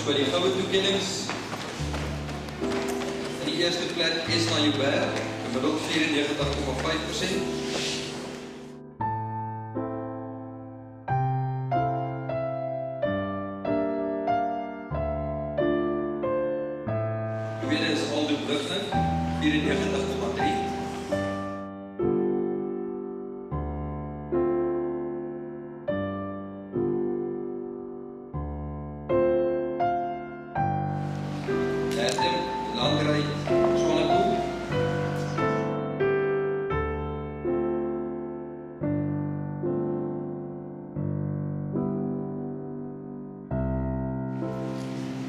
ons by die goue toekennings. In die eerste plek Esna Joubert, gemiddeld 94,5%. Tweede is Aldo Brugner, 94,3%. Derde, Landry Swanepoel.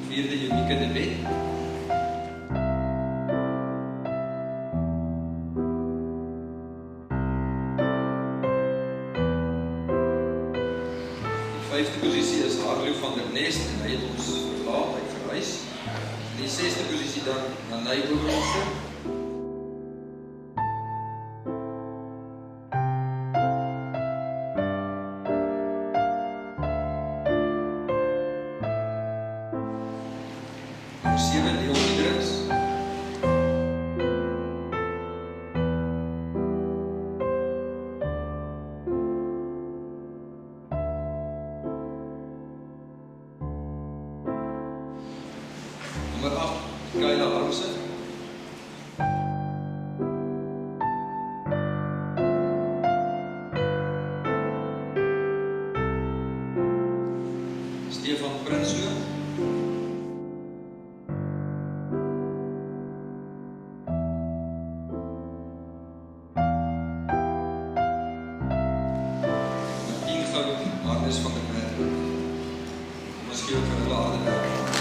Vierde, Unieke de Wet. Vijfde positie is Harlow van der Nest en hy het ons verlaat, hy verhuis. In die zesde positie dan Nanay Oberholzer. Nummer 7 Leon Diedericks. Nummer 8, Kayla Armsen. Stefan Prinsloo. Nummer 10, goud, Marnus van der Merwe. Miskien ook vir hulle aarde.